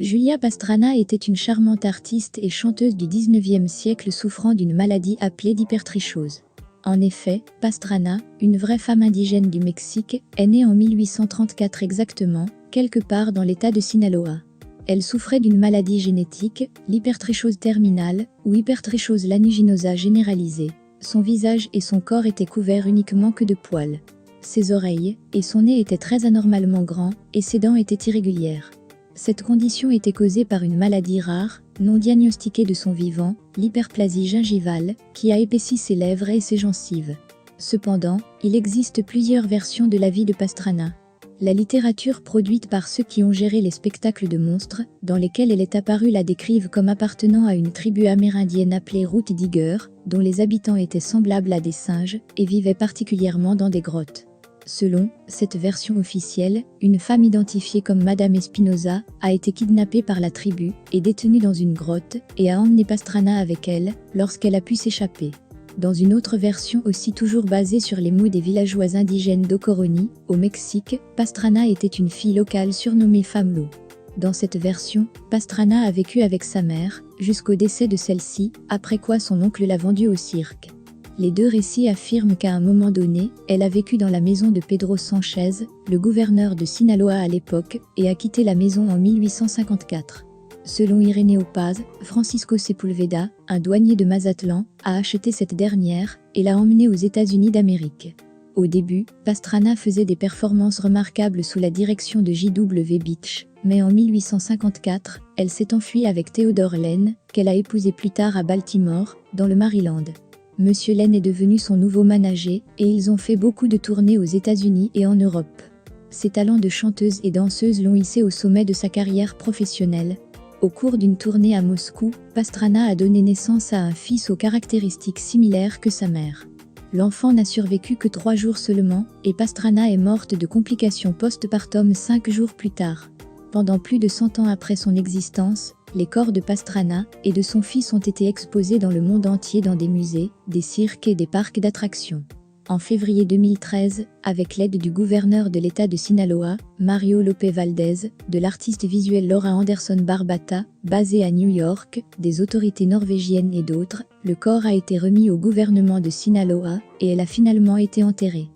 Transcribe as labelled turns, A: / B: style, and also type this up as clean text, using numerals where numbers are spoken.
A: Julia Pastrana était une charmante artiste et chanteuse du XIXe siècle souffrant d'une maladie appelée d'hypertrichose. En effet, Pastrana, une vraie femme indigène du Mexique, est née en 1834 exactement, quelque part dans l'état de Sinaloa. Elle souffrait d'une maladie génétique, l'hypertrichose terminale, ou hypertrichose lanuginosa généralisée. Son visage et son corps étaient couverts uniquement que de poils. Ses oreilles et son nez étaient très anormalement grands, et ses dents étaient irrégulières. Cette condition était causée par une maladie rare, non diagnostiquée de son vivant, l'hyperplasie gingivale, qui a épaissi ses lèvres et ses gencives. Cependant, il existe plusieurs versions de la vie de Pastrana. La littérature produite par ceux qui ont géré les spectacles de monstres, dans lesquels elle est apparue, la décrivent comme appartenant à une tribu amérindienne appelée Root Digger, dont les habitants étaient semblables à des singes, et vivaient particulièrement dans des grottes. Selon cette version officielle, une femme identifiée comme Madame Espinosa a été kidnappée par la tribu et détenue dans une grotte et a emmené Pastrana avec elle lorsqu'elle a pu s'échapper. Dans une autre version aussi toujours basée sur les mots des villageois indigènes d'Ocoroni, au Mexique, Pastrana était une fille locale surnommée Femme Loup. Dans cette version, Pastrana a vécu avec sa mère, jusqu'au décès de celle-ci, après quoi son oncle l'a vendue au cirque. Les deux récits affirment qu'à un moment donné, elle a vécu dans la maison de Pedro Sanchez, le gouverneur de Sinaloa à l'époque, et a quitté la maison en 1854. Selon Iréneo Paz, Francisco Sepúlveda, un douanier de Mazatlan, a acheté cette dernière et l'a emmenée aux États-Unis d'Amérique. Au début, Pastrana faisait des performances remarquables sous la direction de J.W. Beach, mais en 1854, elle s'est enfuie avec Theodore Lane, qu'elle a épousé plus tard à Baltimore, dans le Maryland. Monsieur Lane est devenu son nouveau manager et ils ont fait beaucoup de tournées aux États-Unis et en Europe. Ses talents de chanteuse et danseuse l'ont hissée au sommet de sa carrière professionnelle. Au cours d'une tournée à Moscou, Pastrana a donné naissance à un fils aux caractéristiques similaires que sa mère. L'enfant n'a survécu que 3 jours seulement et Pastrana est morte de complications post-partum 5 jours plus tard. Pendant plus de 100 ans après son existence, les corps de Pastrana et de son fils ont été exposés dans le monde entier dans des musées, des cirques et des parcs d'attractions. En février 2013, avec l'aide du gouverneur de l'État de Sinaloa, Mario Lopé Valdez, de l'artiste visuel Laura Anderson Barbata, basée à New York, des autorités norvégiennes et d'autres, le corps a été remis au gouvernement de Sinaloa et elle a finalement été enterrée.